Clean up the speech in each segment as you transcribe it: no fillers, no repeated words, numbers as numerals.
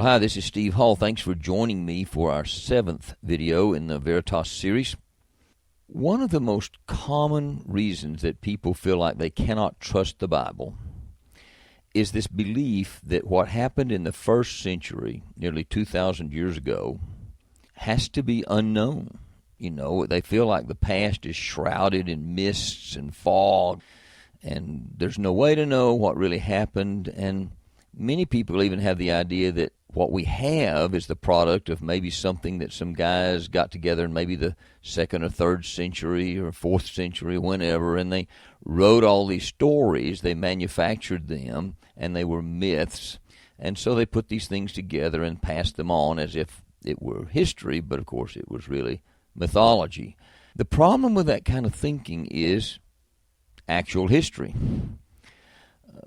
Well, hi, this is Steve Hall. Thanks for joining me for our 7th video in the Veritas series. One of the most common reasons that people feel like they cannot trust the Bible is this belief that what happened in the first century, nearly 2,000 years ago, has to be unknown. You know, they feel like the past is shrouded in mists and fog, and there's no way to know what really happened. And many people even have the idea that what we have is the product of maybe something that some guys got together in maybe the 2nd or 3rd century or 4th century, whenever, and they wrote all these stories, they manufactured them, and they were myths, and so they put these things together and passed them on as if it were history, but of course it was really mythology. The problem with that kind of thinking is actual history.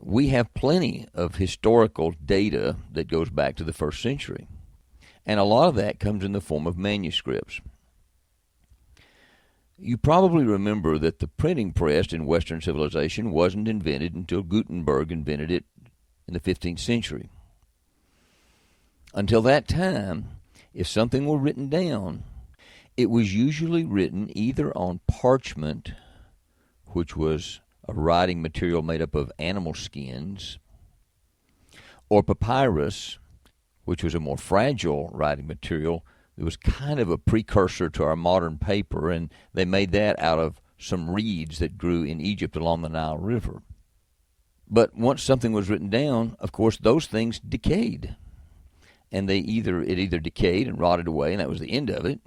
We have plenty of historical data that goes back to the 1st century, and a lot of that comes in the form of manuscripts. You probably remember that the printing press in Western civilization wasn't invented until Gutenberg invented it in the 15th century. Until that time, if something were written down, it was usually written either on parchment, which was a writing material made up of animal skins, or papyrus, which was a more fragile writing material. It was kind of a precursor to our modern paper, and they made that out of some reeds that grew in Egypt along the Nile River. But once something was written down, of course, those things decayed. And it either decayed and rotted away, and that was the end of it,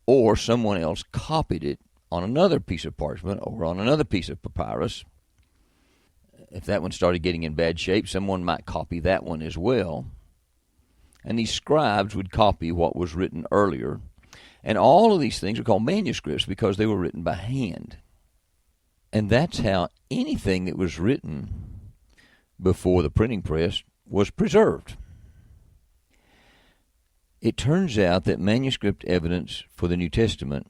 or someone else copied it on another piece of parchment or on another piece of papyrus. If that one started getting in bad shape, someone might copy that one as well. And these scribes would copy what was written earlier. And all of these things are called manuscripts because they were written by hand. And that's how anything that was written before the printing press was preserved. It turns out that manuscript evidence for the New Testament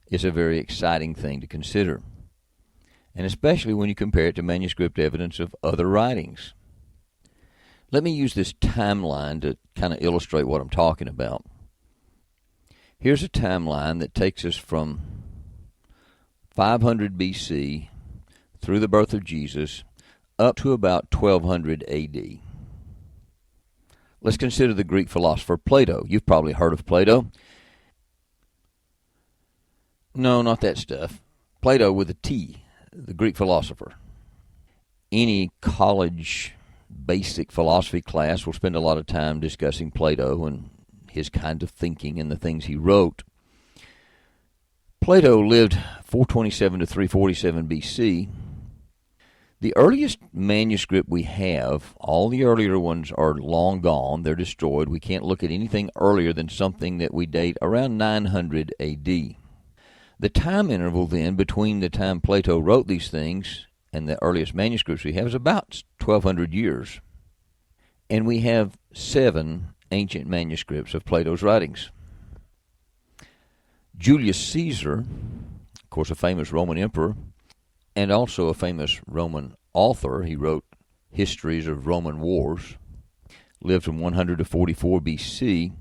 is a very exciting thing to consider, and especially when you compare it to manuscript evidence of other writings. Let me use this timeline to kind of illustrate what I'm talking about. Here's a timeline that takes us from 500 BC through the birth of Jesus up to about 1200 AD. Let's consider the Greek philosopher Plato. You've probably heard of Plato. No, not that stuff. Plato with a T, the Greek philosopher. Any college basic philosophy class will spend a lot of time discussing Plato and his kind of thinking and the things he wrote. Plato lived 427 to 347 BC. The earliest manuscript we have, all the earlier ones are long gone. They're destroyed. We can't look at anything earlier than something that we date around 900 AD. The time interval, then, between the time Plato wrote these things and the earliest manuscripts we have is about 1,200 years. And we have 7 ancient manuscripts of Plato's writings. Julius Caesar, of course a famous Roman emperor, and also a famous Roman author, he wrote histories of Roman wars, lived from 100 to 44 BC.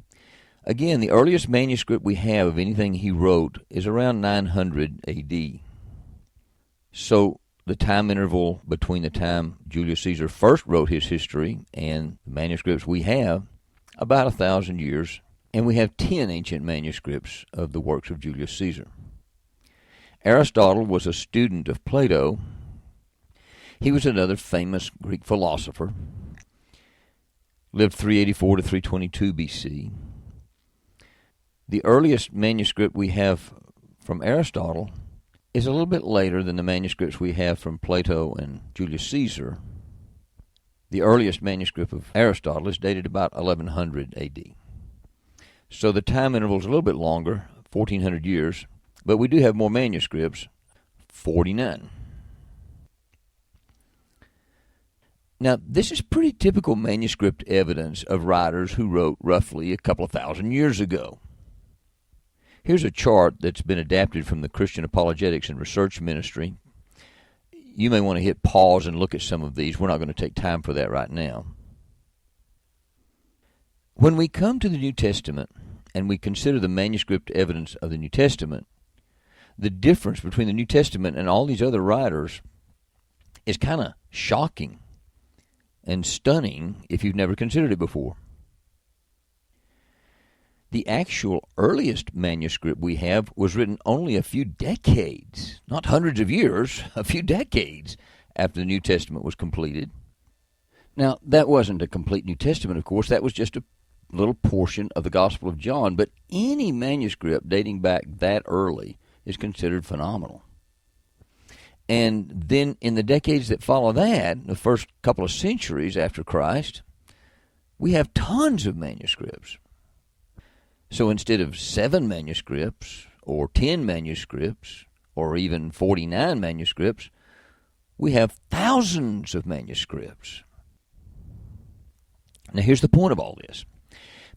Again, the earliest manuscript we have of anything he wrote is around 900 AD. So the time interval between the time Julius Caesar first wrote his history and the manuscripts we have, about 1,000 years, and we have 10 ancient manuscripts of the works of Julius Caesar. Aristotle was a student of Plato. He was another famous Greek philosopher, lived 384 to 322 BC. The earliest manuscript we have from Aristotle is a little bit later than the manuscripts we have from Plato and Julius Caesar. The earliest manuscript of Aristotle is dated about 1100 AD. So the time interval is a little bit longer, 1400 years, but we do have more manuscripts, 49. Now, this is pretty typical manuscript evidence of writers who wrote roughly a couple of thousand years ago. Here's a chart that's been adapted from the Christian Apologetics and Research Ministry. You may want to hit pause and look at some of these. We're not going to take time for that right now. When we come to the New Testament and we consider the manuscript evidence of the New Testament, the difference between the New Testament and all these other writers is kind of shocking and stunning if you've never considered it before. The actual earliest manuscript we have was written only a few decades, not hundreds of years, a few decades after the New Testament was completed. Now, that wasn't a complete New Testament, of course. That was just a little portion of the Gospel of John. But any manuscript dating back that early is considered phenomenal. And then in the decades that follow that, the first couple of centuries after Christ, we have tons of manuscripts. So instead of 7 manuscripts or 10 manuscripts or even 49 manuscripts, we have thousands of manuscripts. Now here's the point of all this.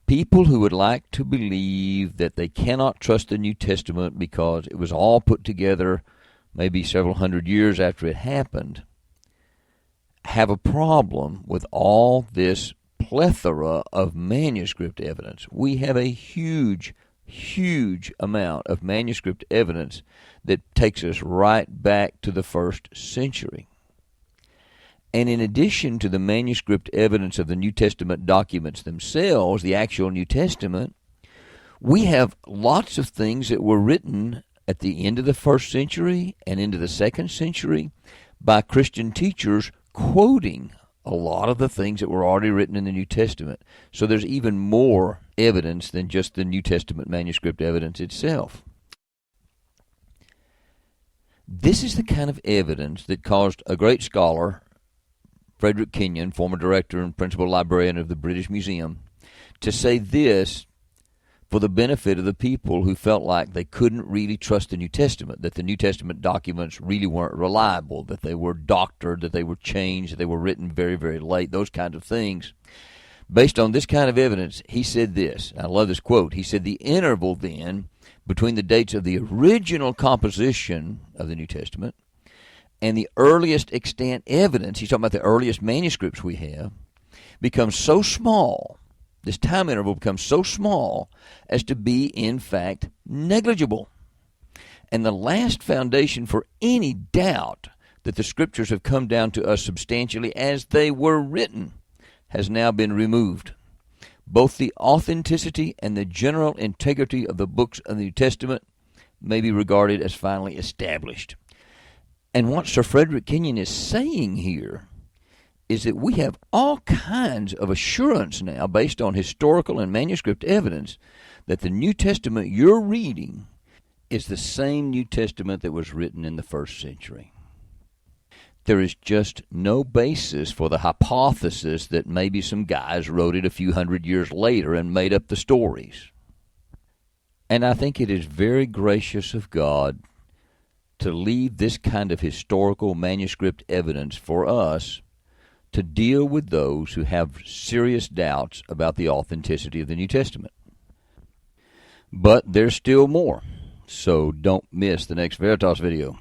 People who would like to believe that they cannot trust the New Testament because it was all put together maybe several hundred years after it happened have a problem with all this plethora of manuscript evidence. We have a huge amount of manuscript evidence that takes us right back to the first century. And in addition to the manuscript evidence of the New Testament documents themselves, the actual New Testament, we have lots of things that were written at the end of the first century and into the second century by Christian teachers quoting a lot of the things that were already written in the New Testament. So there's even more evidence than just the New Testament manuscript evidence itself. This is the kind of evidence that caused a great scholar, Frederick Kenyon, former director and principal librarian of the British Museum, to say this for the benefit of the people who felt like they couldn't really trust the New Testament, that the New Testament documents really weren't reliable, that they were doctored, that they were changed, that they were written very, very late, those kinds of things. Based on this kind of evidence, he said this. I love this quote. He said, the interval then between the dates of the original composition of the New Testament and the earliest extant evidence, he's talking about the earliest manuscripts we have, becomes so small, this time interval becomes so small as to be, in fact, negligible. And the last foundation for any doubt that the Scriptures have come down to us substantially as they were written has now been removed. Both the authenticity and the general integrity of the books of the New Testament may be regarded as finally established. And what Sir Frederick Kenyon is saying here is that we have all kinds of assurance now, based on historical and manuscript evidence, that the New Testament you're reading is the same New Testament that was written in the first century. There is just no basis for the hypothesis that maybe some guys wrote it a few hundred years later and made up the stories. And I think it is very gracious of God to leave this kind of historical manuscript evidence for us to deal with those who have serious doubts about the authenticity of the New Testament. But there's still more, so don't miss the next Veritas video.